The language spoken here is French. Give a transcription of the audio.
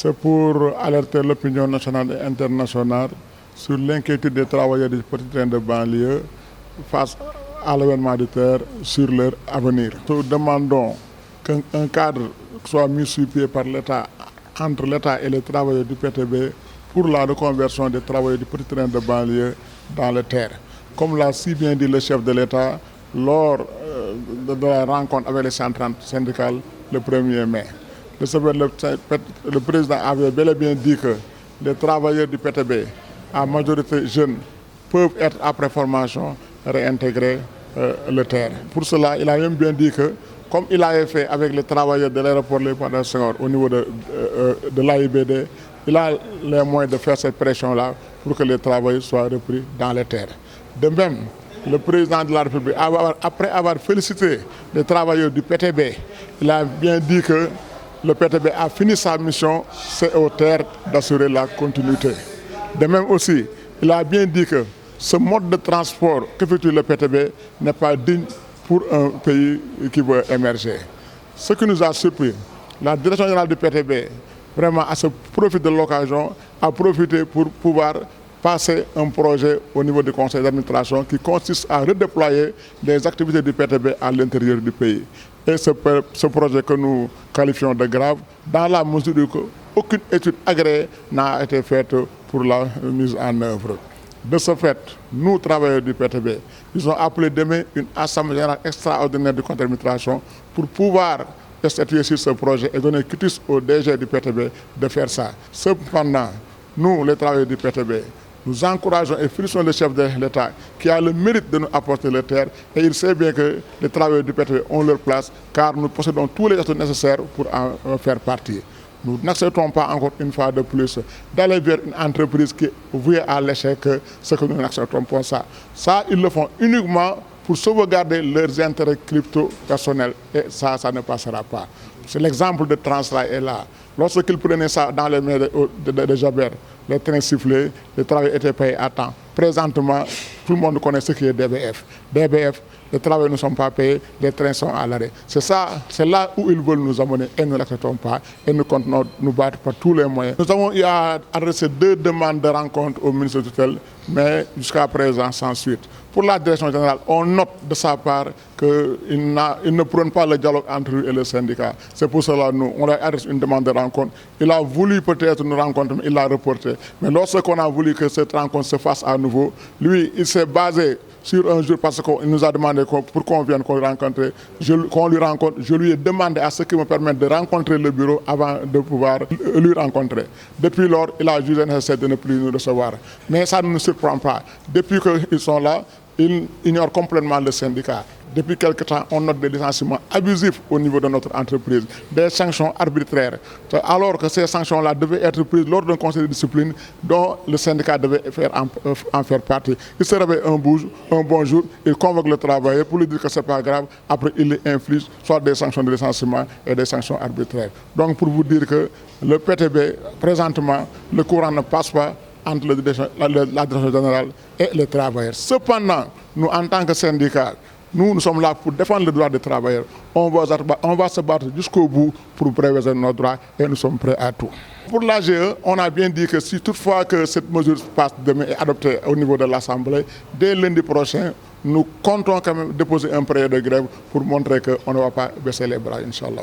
C'est pour alerter l'opinion nationale et internationale sur l'inquiétude des travailleurs du petit train de banlieue face à l'événement de terre sur leur avenir. Nous demandons qu'un cadre soit mis sur pied par l'État, entre l'État et les travailleurs du PTB pour la reconversion des travailleurs du petit train de banlieue dans les terres. Comme l'a si bien dit le chef de l'État lors de la rencontre avec les centrales syndicales le 1er mai. De ce fait, le président avait bel et bien dit que les travailleurs du PTB, à majorité jeunes, peuvent être après formation réintégrer le terre. Pour cela, il a même bien dit que, comme il avait fait avec les travailleurs de l'aéroport Léopold Senghor au niveau de l'AIBD, il a les moyens de faire cette pression-là pour que les travailleurs soient repris dans les terres. De même, le président de la République, après avoir félicité les travailleurs du PTB, il a bien dit que le PTB a fini sa mission, c'est aux terres d'assurer la continuité. De même aussi, il a bien dit que ce mode de transport qu'effectue le PTB n'est pas digne pour un pays qui veut émerger. Ce qui nous a surpris, la direction générale du PTB, vraiment à ce profit de l'occasion, a profité pour pouvoir passer un projet au niveau du conseil d'administration qui consiste à redéployer les activités du PTB à l'intérieur du pays. Et ce projet que nous qualifions de grave, dans la mesure où aucune étude agréée n'a été faite pour la mise en œuvre. De ce fait, nous, travailleurs du PTB, nous avons appelé demain une assemblée générale extraordinaire du conseil d'administration pour pouvoir statuer sur ce projet et donner quitus au DG du PTB de faire ça. Cependant, nous, les travailleurs du PTB, nous encourageons et félicitons le chef de l'État qui a le mérite de nous apporter les terres et il sait bien que les travailleurs du PTB ont leur place car nous possédons tous les atouts nécessaires pour en faire partie. Nous n'acceptons pas encore une fois de plus d'aller vers une entreprise qui est vouée à l'échec, ce que nous n'acceptons pas ça. Ça, ils le font uniquement pour sauvegarder leurs intérêts crypto-personnels et ça ne passera pas. C'est l'exemple de Transrail est là. Lorsqu'ils prenaient ça dans les mains de Jaber, les trains sifflaient, les travailleurs étaient payés à temps. Présentement, tout le monde connaît ce qui est DBF. DBF, les travailleurs ne sont pas payés, les trains sont à l'arrêt. C'est là où ils veulent nous amener et nous ne l'acceptons pas et nous continuons nous battre par tous les moyens. Nous avons eu à adresser 2 demandes de rencontre au ministre de tutelle, mais jusqu'à présent sans suite. Pour la direction générale, on note de sa part qu'il ne prône pas le dialogue entre lui et le syndicat. C'est pour cela que nous, on a adressé une demande de rencontre. Il a voulu peut-être nous rencontrer, mais il l'a reporté. Mais lorsqu'on a voulu que cette rencontre se fasse à nouveau, lui, il s'est basé sur un jour parce qu'il nous a demandé pour qu'on vienne qu'on lui rencontre. Je lui ai demandé à ce qu'il me permette de rencontrer le bureau avant de pouvoir lui rencontrer. Depuis lors, il a jugé nécessaire de ne plus nous recevoir. Mais ça ne nous surprend pas. Depuis qu'ils sont là, ils ignorent complètement le syndicat. Depuis quelque temps, on note des licenciements abusifs au niveau de notre entreprise, des sanctions arbitraires, alors que ces sanctions-là devaient être prises lors d'un conseil de discipline dont le syndicat devait en faire partie. Il se réveille un bon jour, il convoque le travailleur pour lui dire que ce n'est pas grave, après il lui inflige soit des sanctions de licenciement et des sanctions arbitraires. Donc pour vous dire que le PTB, présentement, le courant ne passe pas entre la direction générale et les travailleurs. Cependant, nous, en tant que syndicat, nous sommes là pour défendre le droit des travailleurs. On va se battre jusqu'au bout pour préserver nos droits et nous sommes prêts à tout. Pour l'AGE, on a bien dit que si toutefois que cette mesure passe demain et adoptée au niveau de l'Assemblée, dès lundi prochain, nous comptons quand même déposer un préavis de grève pour montrer qu'on ne va pas baisser les bras, Inch'Allah.